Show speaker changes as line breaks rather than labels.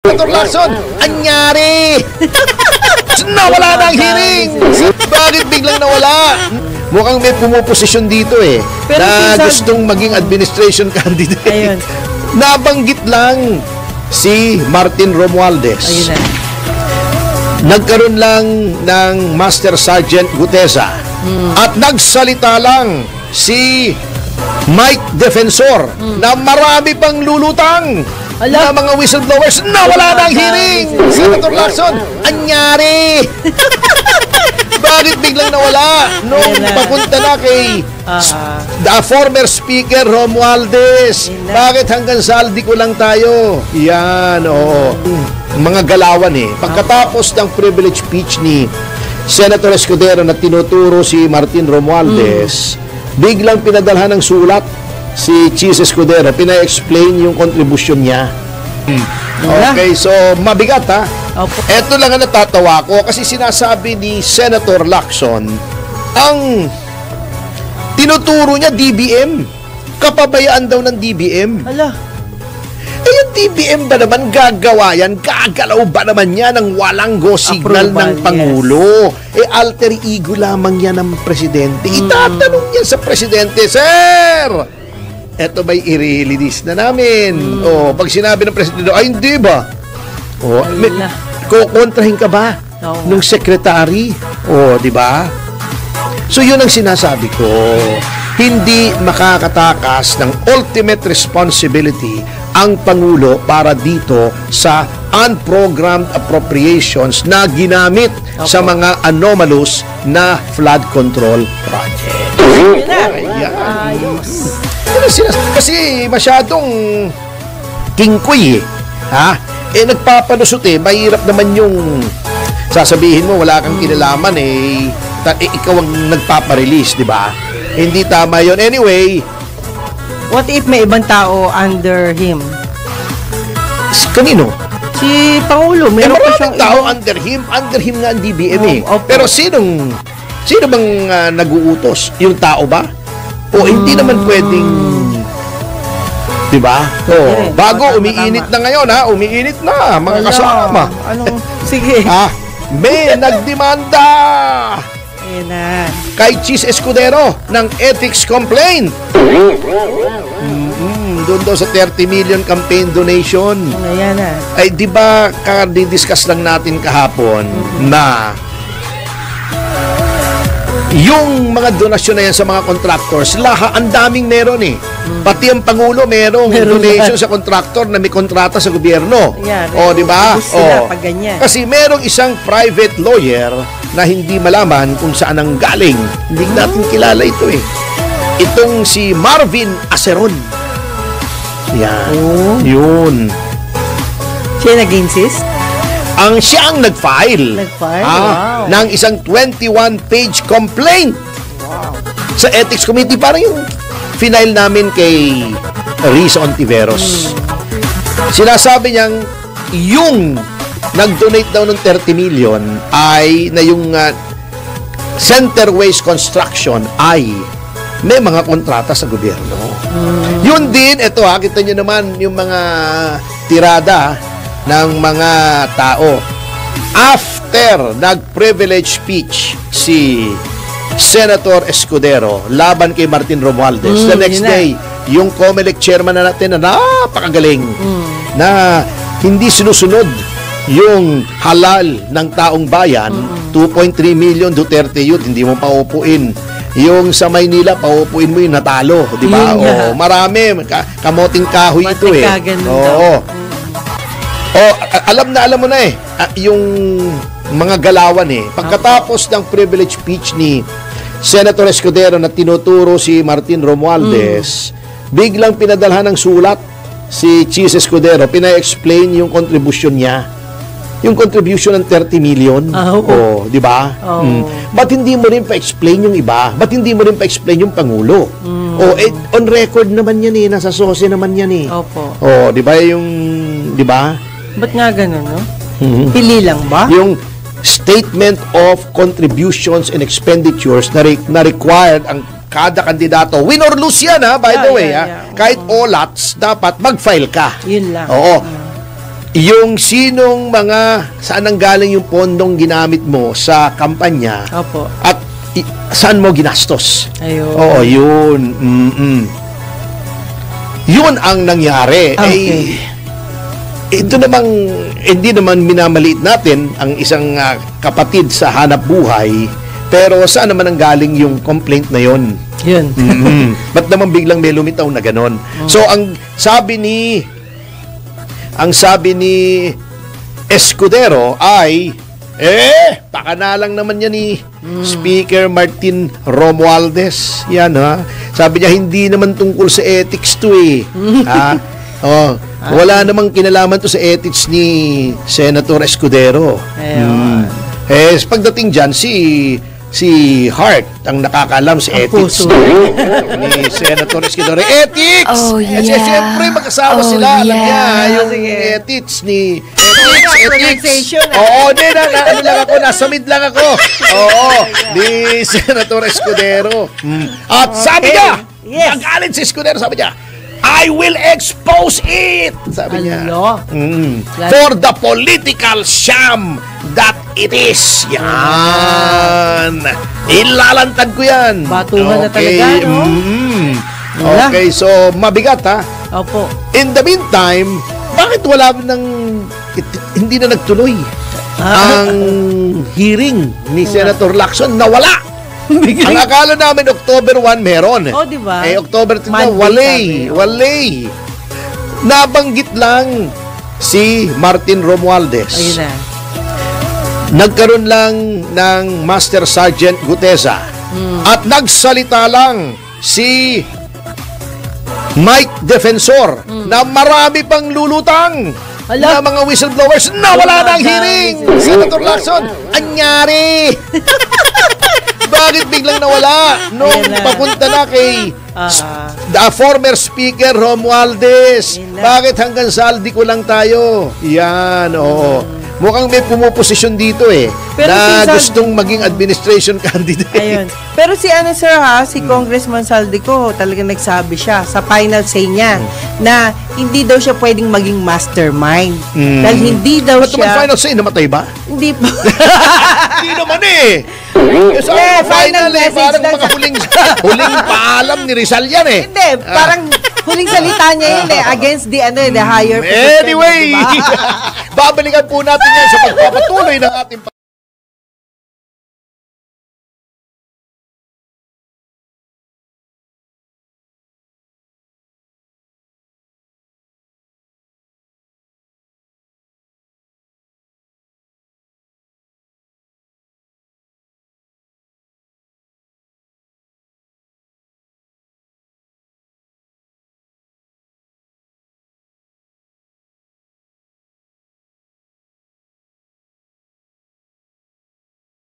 Senator Lacson, anyari! Nawala na ang hearing! Bakit biglang nawala? Mukhang may pumuposisyon dito
Pero
na
si
gustong maging administration candidate.
Ayun.
Nabanggit lang si Martin Romualdez.
Ayun na.
Nagkaroon lang ng Master Sergeant Gutesa at nagsalita lang si Mike Defensor na marami pang lulutang na mga whistleblowers. Nawala na ang hearing! Senator Lacson, anyari! Bakit biglang nawala? Nung papunta na kay the former speaker Romualdez. Bakit hanggang saldi ko lang tayo? Yan, oo. Mga galawan Pagkatapos ng privilege speech ni Senator Escudero na tinuturo si Martin Romualdez, biglang pinadalhan ng sulat si Cheese Escudero, pina-explain yung contribution niya. Okay, so mabigat Ito lang ang natatawa ko kasi sinasabi ni Senator Lacson, ang tinuturo niya DBM. Kapabayaan daw ng DBM. Yung DBM ba naman gagawa yan? Gagalaw ba naman yan ng walang go signal ng Pangulo? Alter ego lamang yan ng Presidente. Itatanong yan sa Presidente, Sir! Eto ba'y i-release na namin? Pag sinabi ng Presidente, ay hindi ba? Kukontrahin ka ba nung Secretary? Di ba? So yun ang sinasabi ko. Hindi makakatakas ng ultimate responsibility ang Pangulo para dito sa unprogrammed appropriations na ginamit sa mga anomalous na flood control project. Ayos. Kasi masyadong kingkoy nagpapalusot mahirap naman yung sasabihin mo wala kang kinalaman ikaw ang nagpaparelease, di ba? Hindi tama yon. Anyway,
what if may ibang tao under him?
Kanino?
Si Pangulo.
Maraming tao under him nga ang DBM Pero sino bang nag-uutos? Yung tao ba? Hindi naman pwedeng, di ba? Bago, umiinit na ngayon, umiinit na, mga kasama.
Sige.
May nagdemanda kay Cheese Escudero ng ethics complaint. Doon daw sa 30 million campaign donation. Ay, di ba, discuss lang natin kahapon na yung mga donasyon na yan sa mga contractors, ang daming meron Pati ang Pangulo meron donation sa contractor na may kontrata sa gobyerno. Di ba? Kasi merong isang private lawyer na hindi malaman kung saan ang galing. Hindi natin kilala ito Itong si Marvin Aceron. Yan. Yun.
Siya nag-insist?
Siya ang nag-file ng isang 21-page complaint sa Ethics Committee. Parang yung final namin kay Risa Ontiveros. Sinasabi niyang yung nag-donate daw ng 30 million ay na yung Centerways Construction ay may mga kontrata sa gobyerno. Yun din, ito kita nyo naman yung mga tirada ng mga tao. After nag-privilege speech si Senator Escudero laban kay Martin Romualdez, the next day, yung COMELEC chairman na natin na napakagaling na hindi sinusunod yung halal ng taong bayan, 2.3 million Duterte Youth, hindi mo paupuin. Yung sa Maynila, paupuin mo yung natalo, di ba? Marami, kamoting kahoy ito alam mo na yung mga galawan pagkatapos ng privilege speech ni Senator Escudero na tinuturo si Martin Romualdez, biglang pinadalhan ng sulat si Cheese Escudero, pina-explain yung contribution niya, yung contribution ng 30 million. Di ba? Ba't hindi mo rin pa-explain yung iba? Ba't hindi mo rin pa-explain yung Pangulo? On record naman yan nasa SOSE naman yan di ba di ba?
Ba't nga ganun, Pili lang ba?
Yung statement of contributions and expenditures na required ang kada kandidato, win or lose yan by the way. Kahit all lots, dapat mag-file ka.
Yun lang.
yung sinong saan ang galing yung pondong ginamit mo sa kampanya
Opo.
at saan mo ginastos.
Ayun.
Oo, yun. Yun ang nangyari.
Okay.
Ito namang, hindi naman minamaliit natin ang isang kapatid sa hanap buhay, pero saan naman ang galing yung complaint na yun?
Yun.
Ba't naman biglang may lumitaw na ganon? So, ang sabi ni Escudero ay, pakanalang naman yan ni Speaker Martin Romualdez. Yan, ha? Sabi niya, hindi naman tungkol sa ethics to ha? Wala namang kinalaman to sa ethics ni Senator Escudero.
Ayun.
Pagdating dyan, si Hart ang nakakaalam sa ethics ni Senator Escudero. Ethics!
Oh, yeah.
Siyempre, magkasama
Oh,
sila. Alam
yeah.
niya, yung
Sige.
ethics ni...
Pronunciation,
Oo, ano lang ako, nasa mid lang ako. Oo, ni Senator Escudero. At sabi niya,
Yes.
nagalit si Escudero, sabi niya, I will expose it! Sabi niya.
Alo.
For the political sham that it is. Yan. Ilalantad ko yan.
Batuhan na talaga, no? Wala.
Okay, so mabigat ha.
Opo.
In the meantime, bakit wala hindi na nagtuloy ang hearing ni Senator Lacson? Nawala. Ang akala namin October 1 meron.
Oh, di ba?
October 3 na
Monday,
walay. Nabanggit lang si Martin Romualdez.
Ayun na.
Nagkaroon lang ng Master Sergeant Gutesa. At nagsalita lang si Mike Defensor na marami pang lulutang na mga whistleblowers na wala ng hearing. Senator Lacson, anyari? Bakit biglang nawala nung
Ayan na.
papunta na kay the former Speaker Romualdez?
Ayan na.
Bakit hanggang saldi ko lang tayo? Yan, oo. Mukhang may pumuposisyon dito
Pero
na
si
gustong maging administration candidate.
Ayun. Pero si si Congressman Saldico, talagang nagsabi siya sa final say niya na hindi daw siya pwedeng maging mastermind. Dahil hindi daw
Ba't naman
siya...
final say? Namatay ba?
Hindi pa.
Hindi naman Sa
final message
parang
lang
mga huling paalam ni Rizal yan
Hindi, parang huling salita niya yun against the higher position.
Anyway,
diba?
babalikan po natin yan sa pagpapatuloy ng ating